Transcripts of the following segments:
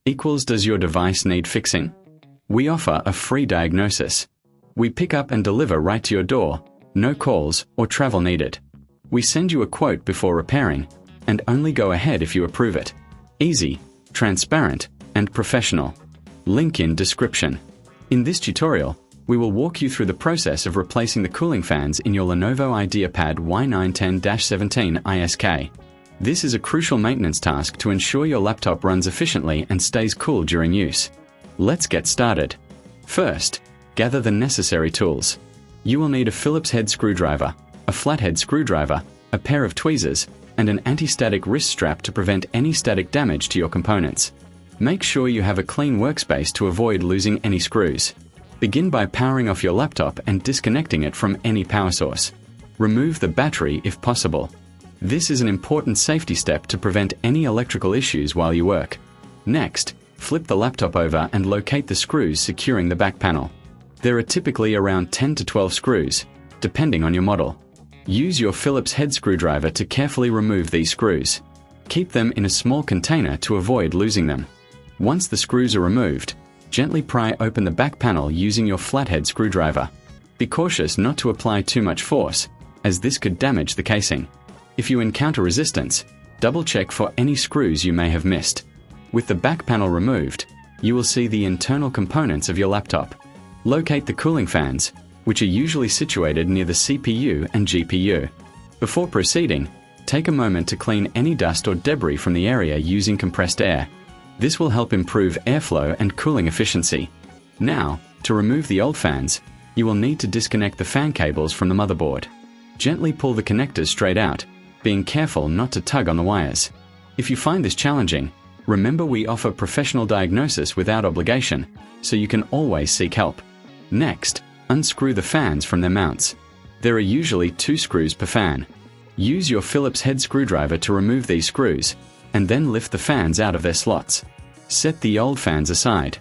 equals does your device need fixing? We offer a free diagnosis. We pick up and deliver right to your door, no calls or travel needed. We send you a quote before repairing, and only go ahead if you approve it. Easy, transparent, and professional. Link in description. In this tutorial, we will walk you through the process of replacing the cooling fans in your Lenovo IdeaPad Y910-17ISK. This is a crucial maintenance task to ensure your laptop runs efficiently and stays cool during use. Let's get started. First, gather the necessary tools. You will need a Phillips head screwdriver, a flathead screwdriver, a pair of tweezers, and an anti-static wrist strap to prevent any static damage to your components. Make sure you have a clean workspace to avoid losing any screws. Begin by powering off your laptop and disconnecting it from any power source. Remove the battery if possible. This is an important safety step to prevent any electrical issues while you work. Next, flip the laptop over and locate the screws securing the back panel. There are typically around 10 to 12 screws, depending on your model. Use your Phillips head screwdriver to carefully remove these screws. Keep them in a small container to avoid losing them. Once the screws are removed, gently pry open the back panel using your flathead screwdriver. Be cautious not to apply too much force, as this could damage the casing. If you encounter resistance, double-check for any screws you may have missed. With the back panel removed, you will see the internal components of your laptop. Locate the cooling fans, which are usually situated near the CPU and GPU. Before proceeding, take a moment to clean any dust or debris from the area using compressed air. This will help improve airflow and cooling efficiency. Now, to remove the old fans, you will need to disconnect the fan cables from the motherboard. Gently pull the connectors straight out, being careful not to tug on the wires. If you find this challenging, remember we offer professional diagnosis without obligation, so you can always seek help. Next, unscrew the fans from their mounts. There are usually 2 screws per fan. Use your Phillips head screwdriver to remove these screws, and then lift the fans out of their slots. Set the old fans aside.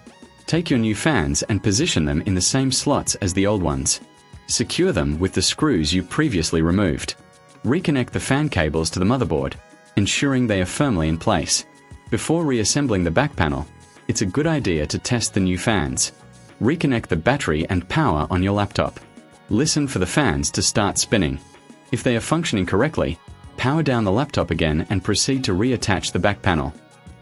Take your new fans and position them in the same slots as the old ones. Secure them with the screws you previously removed. Reconnect the fan cables to the motherboard, ensuring they are firmly in place. Before reassembling the back panel, it's a good idea to test the new fans. Reconnect the battery and power on your laptop. Listen for the fans to start spinning. If they are functioning correctly, power down the laptop again and proceed to reattach the back panel.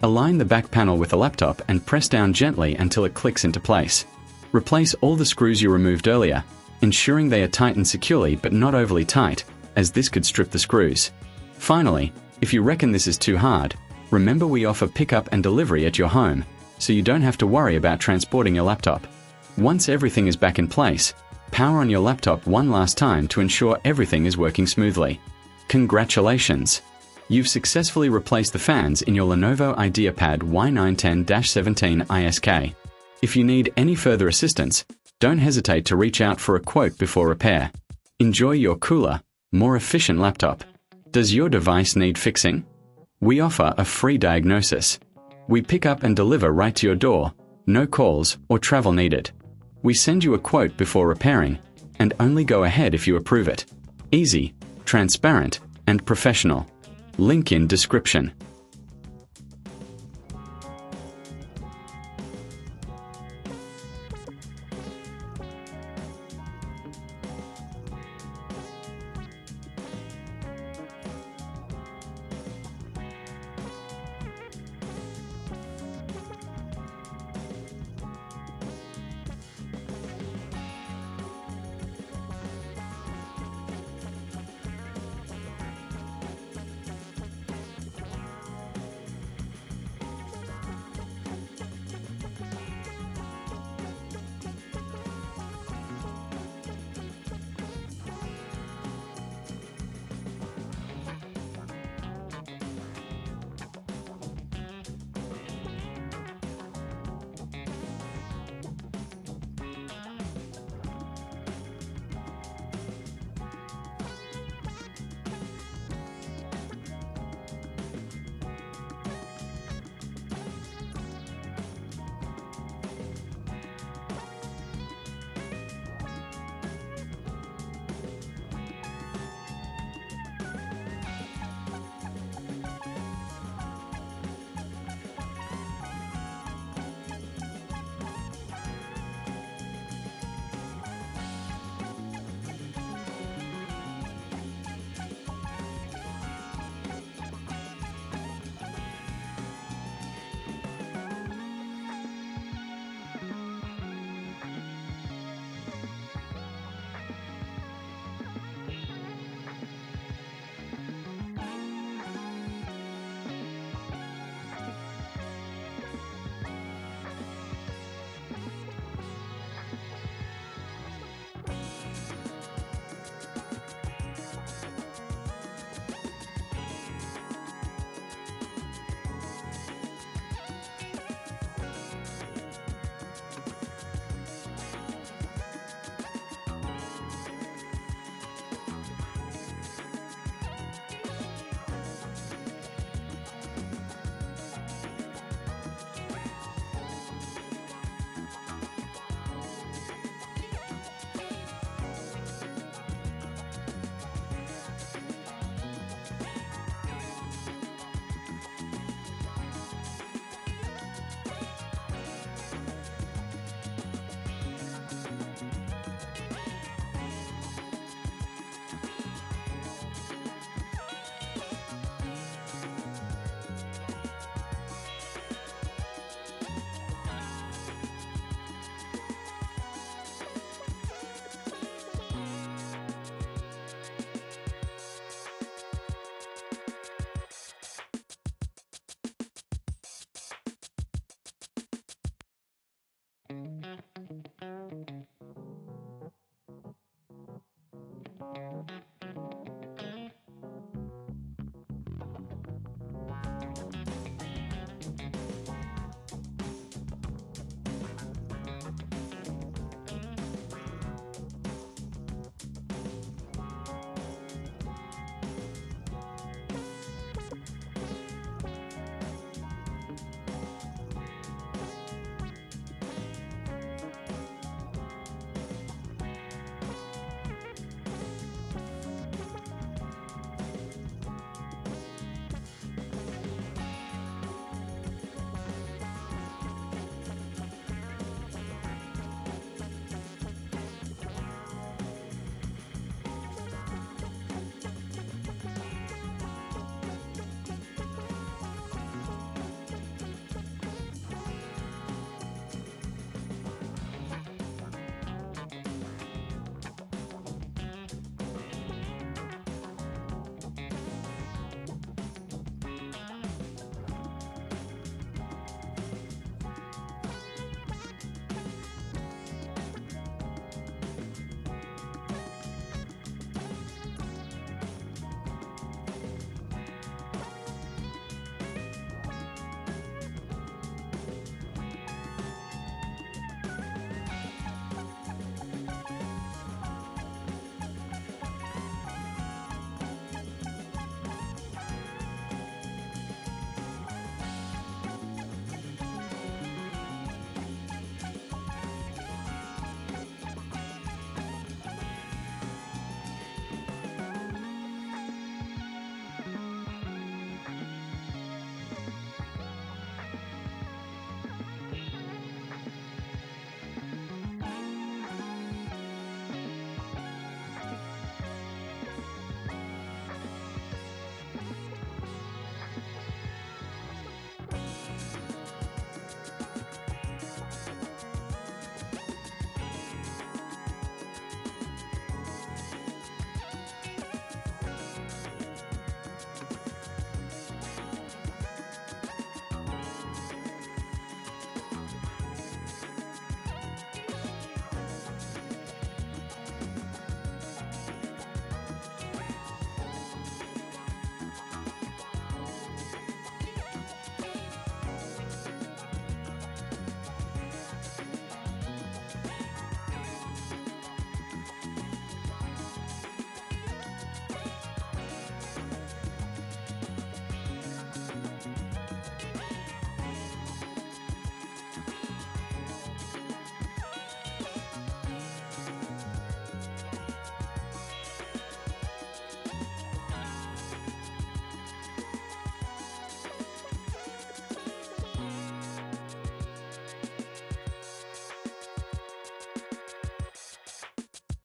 Align the back panel with the laptop and press down gently until it clicks into place. Replace all the screws you removed earlier, ensuring they are tightened securely but not overly tight, as this could strip the screws. Finally, if you reckon this is too hard, remember we offer pickup and delivery at your home, so you don't have to worry about transporting your laptop. Once everything is back in place, power on your laptop one last time to ensure everything is working smoothly. Congratulations! You've successfully replaced the fans in your Lenovo IdeaPad Y910-17ISK. If you need any further assistance, don't hesitate to reach out for a quote before repair. Enjoy your cooler, more efficient laptop. Does your device need fixing? We offer a free diagnosis. We pick up and deliver right to your door, no calls or travel needed. We send you a quote before repairing, and only go ahead if you approve it. Easy, transparent, and professional. Link in description.